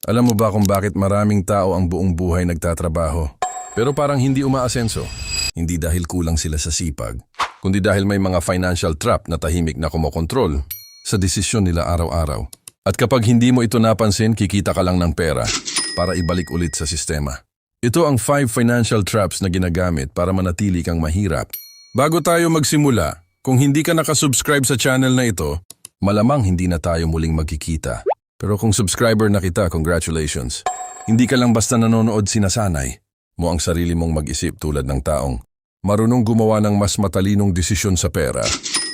Alam mo ba kung bakit maraming tao ang buong buhay nagtatrabaho? Pero parang hindi umaasenso. Hindi dahil kulang sila sa sipag, kundi dahil may mga financial trap na tahimik na kumokontrol sa desisyon nila araw-araw. At kapag hindi mo ito napansin, kikita ka lang ng pera para ibalik ulit sa sistema. Ito ang 5 financial traps na ginagamit para manatili kang mahirap. Bago tayo magsimula, kung hindi ka nakasubscribe sa channel na ito, malamang hindi na tayo muling magkikita. Pero kung subscriber na kita, congratulations. Hindi ka lang basta nanonood, sinasanay mo ang sarili mong mag-isip tulad ng taong marunong gumawa ng mas matalinong desisyon sa pera.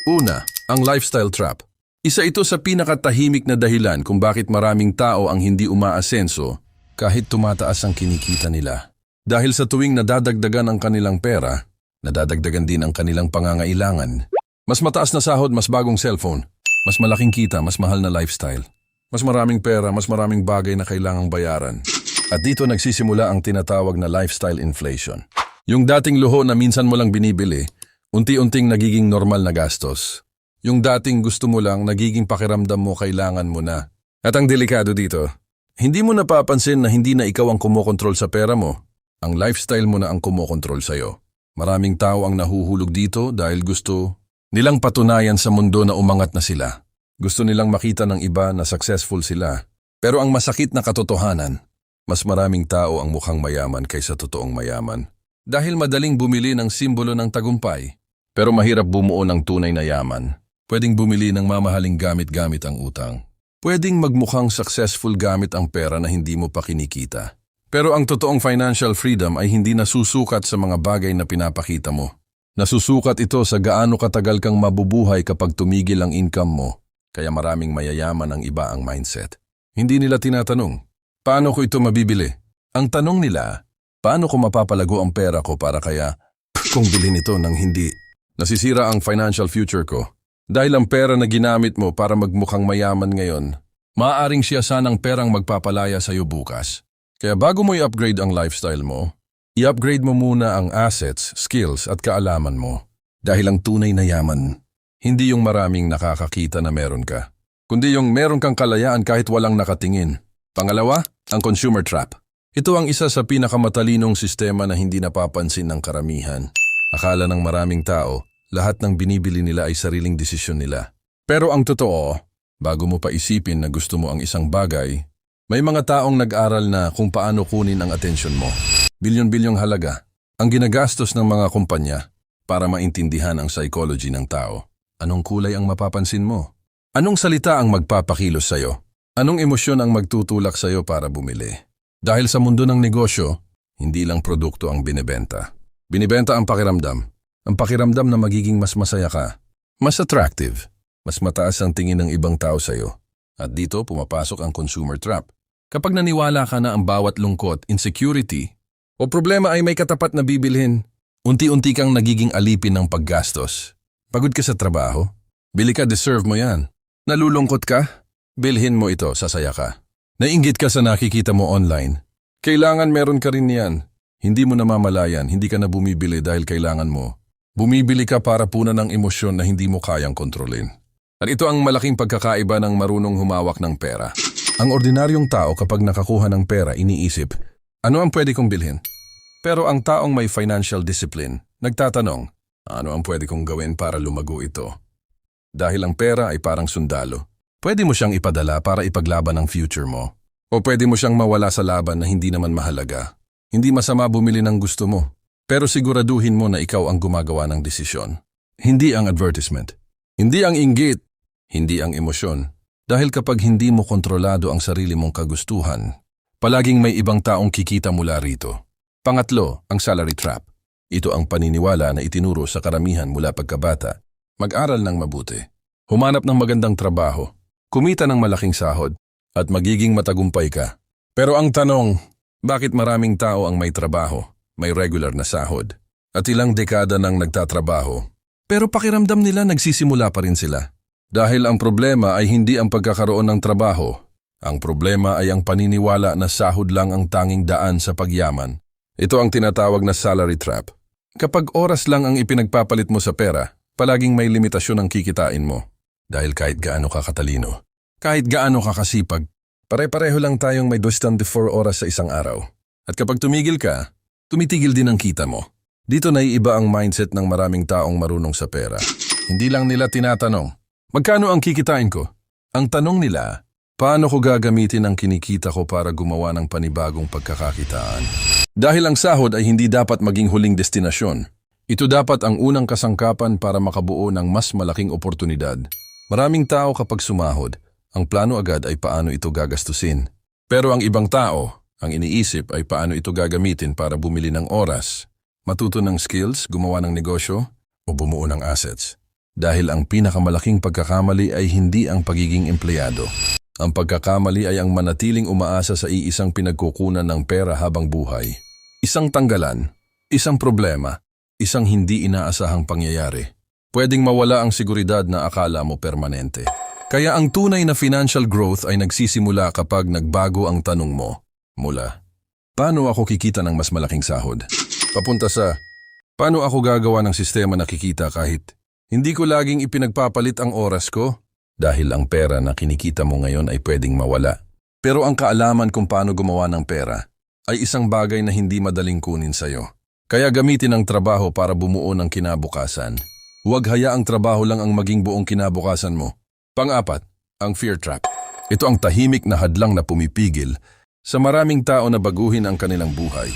Una, ang lifestyle trap. Isa ito sa pinakatahimik na dahilan kung bakit maraming tao ang hindi umaasenso kahit tumataas ang kinikita nila. Dahil sa tuwing nadadagdagan ang kanilang pera, nadadagdagan din ang kanilang pangangailangan. Mas mataas na sahod, mas bagong cellphone, mas malaking kita, mas mahal na lifestyle. Mas maraming pera, mas maraming bagay na kailangang bayaran. At dito nagsisimula ang tinatawag na lifestyle inflation. Yung dating luho na minsan mo lang binibili, unti-unting nagiging normal na gastos. Yung dating gusto mo lang, nagiging pakiramdam mo kailangan mo na. At ang delikado dito, hindi mo napapansin na hindi na ikaw ang kumokontrol sa pera mo. Ang lifestyle mo na ang kumokontrol sa'yo. Maraming tao ang nahuhulog dito dahil gusto nilang patunayan sa mundo na umangat na sila. Gusto nilang makita ng iba na successful sila. Pero ang masakit na katotohanan, mas maraming tao ang mukhang mayaman kaysa totoong mayaman. Dahil madaling bumili ng simbolo ng tagumpay, pero mahirap bumuo ng tunay na yaman. Pwedeng bumili ng mamahaling gamit-gamit ang utang. Pwedeng magmukhang successful gamit ang pera na hindi mo pa kinikita. Pero ang totoong financial freedom ay hindi nasusukat sa mga bagay na pinapakita mo. Nasusukat ito sa gaano katagal kang mabubuhay kapag tumigil ang income mo. Kaya maraming mayayaman ang iba ang mindset. Hindi nila tinatanong, paano ko ito mabibili? Ang tanong nila, paano ko mapapalago ang pera ko para kaya kung bilhin ito nang hindi nasisira ang financial future ko? Dahil ang pera na ginamit mo para magmukhang mayaman ngayon, maaaring siya sanang perang magpapalaya sa iyo bukas. Kaya bago mo i-upgrade ang lifestyle mo, i-upgrade mo muna ang assets, skills at kaalaman mo. Dahil ang tunay na yaman, hindi yung maraming nakakakita na meron ka, kundi yung meron kang kalayaan kahit walang nakatingin. Pangalawa, ang consumer trap. Ito ang isa sa pinakamatalinong sistema na hindi napapansin ng karamihan. Akala ng maraming tao, lahat ng binibili nila ay sariling desisyon nila. Pero ang totoo, bago mo pa isipin na gusto mo ang isang bagay, may mga taong nag-aral na kung paano kunin ang atensyon mo. Bilyon-bilyong halaga ang ginagastos ng mga kumpanya para maintindihan ang psychology ng tao. Anong kulay ang mapapansin mo? Anong salita ang magpapakilos sa'yo? Anong emosyon ang magtutulak sa'yo para bumili? Dahil sa mundo ng negosyo, hindi lang produkto ang binibenta. Binibenta ang pakiramdam. Ang pakiramdam na magiging mas masaya ka, mas attractive, mas mataas ang tingin ng ibang tao sa'yo. At dito pumapasok ang consumer trap. Kapag naniwala ka na ang bawat lungkot, insecurity, o problema ay may katapat na bibilhin, unti-unti kang nagiging alipin ng paggastos. Pagod ka sa trabaho? Bili ka, deserve mo yan. Nalulungkot ka? Bilhin mo ito, sasaya ka. Nainggit ka sa nakikita mo online? Kailangan meron ka rin yan. Hindi mo namamalayan, hindi ka na bumibili dahil kailangan mo. Bumibili ka para punan ng emosyon na hindi mo kayang kontrolin. At ito ang malaking pagkakaiba ng marunong humawak ng pera. Ang ordinaryong tao kapag nakakuha ng pera iniisip, ano ang pwede kong bilhin? Pero ang taong may financial discipline, nagtatanong, ano ang pwede kong gawin para lumago ito? Dahil ang pera ay parang sundalo. Pwede mo siyang ipadala para ipaglaban ang future mo. O pwede mo siyang mawala sa laban na hindi naman mahalaga. Hindi masama bumili ng gusto mo. Pero siguraduhin mo na ikaw ang gumagawa ng desisyon. Hindi ang advertisement. Hindi ang inggit. Hindi ang emosyon. Dahil kapag hindi mo kontrolado ang sarili mong kagustuhan, palaging may ibang taong kikita mula rito. Pangatlo, ang salary trap. Ito ang paniniwala na itinuro sa karamihan mula pagkabata. Mag-aral ng mabuti, humanap ng magandang trabaho, kumita ng malaking sahod, at magiging matagumpay ka. Pero ang tanong, bakit maraming tao ang may trabaho, may regular na sahod, at ilang dekada nang nagtatrabaho, pero pakiramdam nila nagsisimula pa rin sila? Dahil ang problema ay hindi ang pagkakaroon ng trabaho. Ang problema ay ang paniniwala na sahod lang ang tanging daan sa pagyaman. Ito ang tinatawag na salary trap. Kapag oras lang ang ipinagpapalit mo sa pera, palaging may limitasyon ang kikitain mo. Dahil kahit gaano ka katalino, kahit gaano ka kasipag, Pare-pareho lang tayong may 24 oras sa isang araw. At kapag tumigil ka, tumitigil din ang kita mo. Dito naiiba ang mindset ng maraming taong marunong sa pera. Hindi lang nila tinatanong, magkano ang kikitain ko? Ang tanong nila, paano ko gagamitin ang kinikita ko para gumawa ng panibagong pagkakakitaan? Dahil ang sahod ay hindi dapat maging huling destinasyon. Ito dapat ang unang kasangkapan para makabuo ng mas malaking oportunidad. Maraming tao kapag sumahod, ang plano agad ay paano ito gagastusin. Pero ang ibang tao, ang iniisip ay paano ito gagamitin para bumili ng oras, matuto ng skills, gumawa ng negosyo, o bumuo ng assets. Dahil ang pinakamalaking pagkakamali ay hindi ang pagiging empleyado. Ang pagkakamali ay ang manatiling umaasa sa iisang pinagkukunan ng pera habang buhay. Isang tanggalan, isang problema, isang hindi inaasahang pangyayari. Pwedeng mawala ang seguridad na akala mo permanente. Kaya ang tunay na financial growth ay nagsisimula kapag nagbago ang tanong mo. Mula, paano ako kikita ng mas malaking sahod? Papunta sa, paano ako gagawa ng sistema na kikita kahit hindi ko laging ipinagpapalit ang oras ko? Dahil ang pera na kinikita mo ngayon ay pwedeng mawala. Pero ang kaalaman kung paano gumawa ng pera ay isang bagay na hindi madaling kunin sa'yo. Kaya gamitin ang trabaho para bumuo ng kinabukasan. Huwag hayaang trabaho lang ang maging buong kinabukasan mo. Pang-apat, ang fear trap. Ito ang tahimik na hadlang na pumipigil sa maraming tao na baguhin ang kanilang buhay.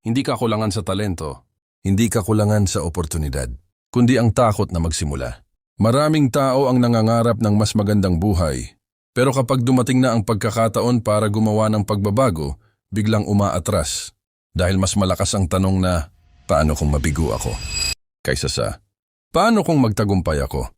Hindi ka kulangan sa talento, hindi ka kulangan sa oportunidad, kundi ang takot na magsimula. Maraming tao ang nangangarap ng mas magandang buhay, pero kapag dumating na ang pagkakataon para gumawa ng pagbabago, biglang umaatras. Dahil mas malakas ang tanong na, paano kung mabigo ako? Kaysa sa, paano kung magtagumpay ako?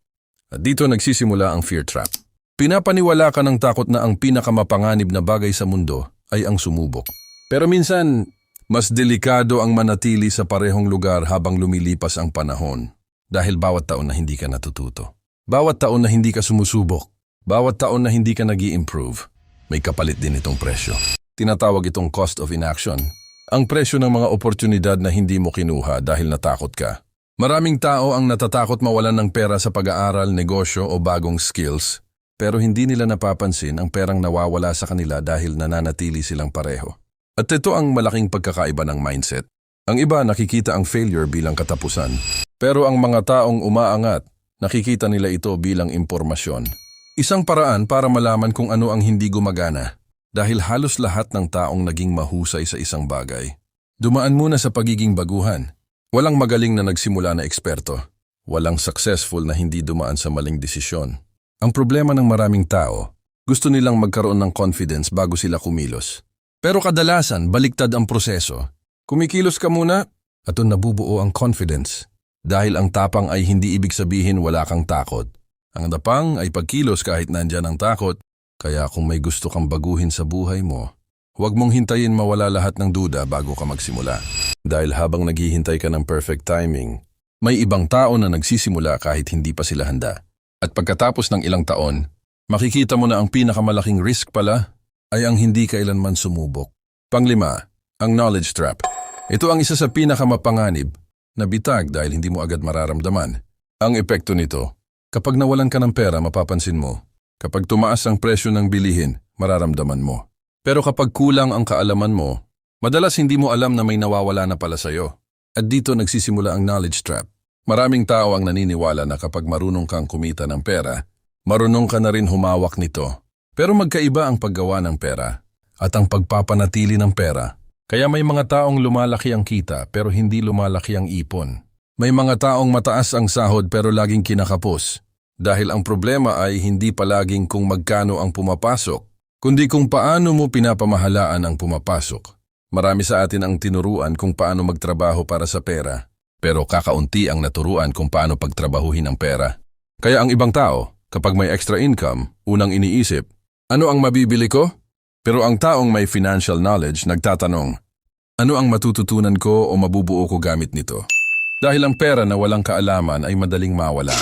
At dito nagsisimula ang fear trap. Pinapaniwala ka ng takot na ang pinakamapanganib na bagay sa mundo ay ang sumubok. Pero minsan, mas delikado ang manatili sa parehong lugar habang lumilipas ang panahon. Dahil bawat taon na hindi ka natututo. Bawat taon na hindi ka sumusubok. Bawat taon na hindi ka nag-i-improve. May kapalit din itong presyo. Tinatawag itong cost of inaction. Ang presyo ng mga oportunidad na hindi mo kinuha dahil natakot ka. Maraming tao ang natatakot mawalan ng pera sa pag-aaral, negosyo o bagong skills. Pero hindi nila napapansin ang perang nawawala sa kanila dahil nananatili silang pareho. At ito ang malaking pagkakaiba ng mindset. Ang iba nakikita ang failure bilang katapusan. Pero ang mga taong umaangat, nakikita nila ito bilang impormasyon. Isang paraan para malaman kung ano ang hindi gumagana. Dahil halos lahat ng taong naging mahusay sa isang bagay. Dumaan muna sa pagiging baguhan. Walang magaling na nagsimula na eksperto. Walang successful na hindi dumaan sa maling desisyon. Ang problema ng maraming tao, gusto nilang magkaroon ng confidence bago sila kumilos. Pero kadalasan, baliktad ang proseso. Kumikilos ka muna, at doon nabubuo ang confidence. Dahil ang tapang ay hindi ibig sabihin wala kang takot. Ang tapang ay pagkilos kahit nandyan ang takot. Kaya kung may gusto kang baguhin sa buhay mo, huwag mong hintayin mawala lahat ng duda bago ka magsimula. Dahil habang naghihintay ka ng perfect timing, may ibang tao na nagsisimula kahit hindi pa sila handa. At pagkatapos ng ilang taon, makikita mo na ang pinakamalaking risk pala ay ang hindi kailanman sumubok. Panglima, ang knowledge trap. Ito ang isa sa pinakamapanganib na bitag dahil hindi mo agad mararamdaman. Ang epekto nito, kapag nawalan ka ng pera mapapansin mo. Kapag tumaas ang presyo ng bilihin, mararamdaman mo. Pero kapag kulang ang kaalaman mo, madalas hindi mo alam na may nawawala na pala sa'yo. At dito nagsisimula ang knowledge trap. Maraming tao ang naniniwala na kapag marunong kang kumita ng pera, marunong ka na rin humawak nito. Pero magkaiba ang paggawa ng pera at ang pagpapanatili ng pera. Kaya may mga taong lumalaki ang kita pero hindi lumalaki ang ipon. May mga taong mataas ang sahod pero laging kinakapos. Dahil ang problema ay hindi palaging kung magkano ang pumapasok, kundi kung paano mo pinapamahalaan ang pumapasok. Marami sa atin ang tinuruan kung paano magtrabaho para sa pera, pero kakaunti ang naturuan kung paano pagtrabahuhin ang pera. Kaya ang ibang tao, kapag may extra income, unang iniisip, ano ang mabibili ko? Pero ang taong may financial knowledge nagtatanong, ano ang matututunan ko o mabubuo ko gamit nito? Dahil ang pera na walang kaalaman ay madaling mawala.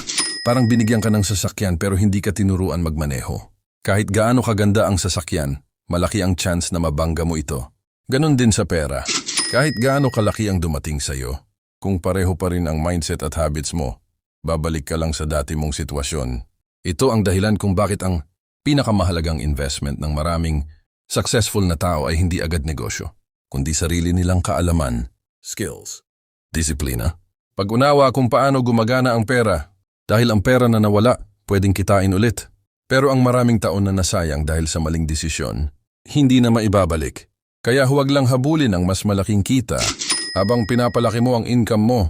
Parang binigyan ka ng sasakyan pero hindi ka tinuruan magmaneho. Kahit gaano kaganda ang sasakyan, malaki ang chance na mabangga mo ito. Ganon din sa pera. Kahit gaano kalaki ang dumating sa'yo, kung pareho pa rin ang mindset at habits mo, babalik ka lang sa dati mong sitwasyon. Ito ang dahilan kung bakit ang Pinakamahalagang investment ng maraming successful na tao ay hindi agad negosyo, kundi sarili nilang kaalaman, skills, disiplina. Pag-unawa kung paano gumagana ang pera, dahil ang pera na nawala, pwedeng kitain ulit. Pero ang maraming taon na nasayang dahil sa maling desisyon, hindi na maibabalik. Kaya huwag lang habulin ang mas malaking kita. Habang pinapalaki mo ang income mo,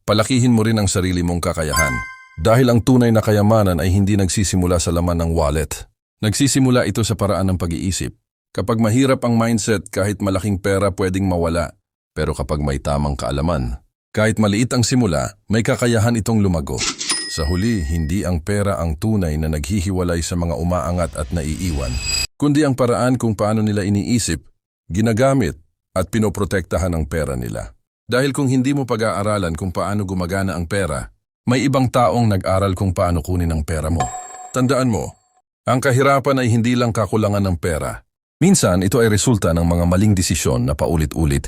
palakihin mo rin ang sarili mong kakayahan. Dahil ang tunay na kayamanan ay hindi nagsisimula sa laman ng wallet. Nagsisimula ito sa paraan ng pag-iisip. Kapag mahirap ang mindset, kahit malaking pera pwedeng mawala. Pero kapag may tamang kaalaman, kahit maliit ang simula, may kakayahan itong lumago. Sa huli, hindi ang pera ang tunay na naghihiwalay sa mga umaangat at naiiwan, kundi ang paraan kung paano nila iniisip, ginagamit at pinoprotektahan ang pera nila. Dahil kung hindi mo pag-aaralan kung paano gumagana ang pera, may ibang taong nag-aral kung paano kunin ang pera mo. Tandaan mo, ang kahirapan ay hindi lang kakulangan ng pera. Minsan, ito ay resulta ng mga maling desisyon na paulit-ulit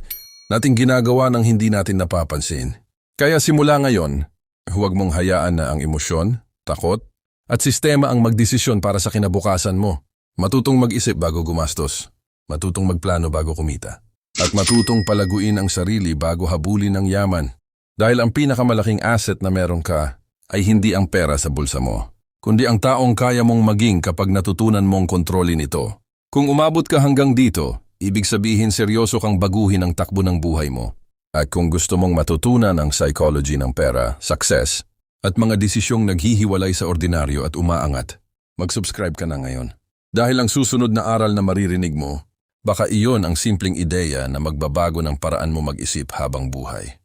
nating ginagawa ng hindi natin napapansin. Kaya simula ngayon, huwag mong hayaan na ang emosyon, takot, at sistema ang magdesisyon para sa kinabukasan mo. Matutong mag-isip bago gumastos, matutong magplano bago kumita, at matutong palaguin ang sarili bago habulin ang yaman. Dahil ang pinakamalaking asset na meron ka ay hindi ang pera sa bulsa mo, kundi ang taong kaya mong maging kapag natutunan mong kontrolin ito. Kung umabot ka hanggang dito, ibig sabihin seryoso kang baguhin ang takbo ng buhay mo. At kung gusto mong matutunan ang psychology ng pera, success, at mga desisyong naghihiwalay sa ordinaryo at umaangat, mag-subscribe ka na ngayon. Dahil ang susunod na aral na maririnig mo, baka iyon ang simpleng ideya na magbabago ng paraan mo mag-isip habang buhay.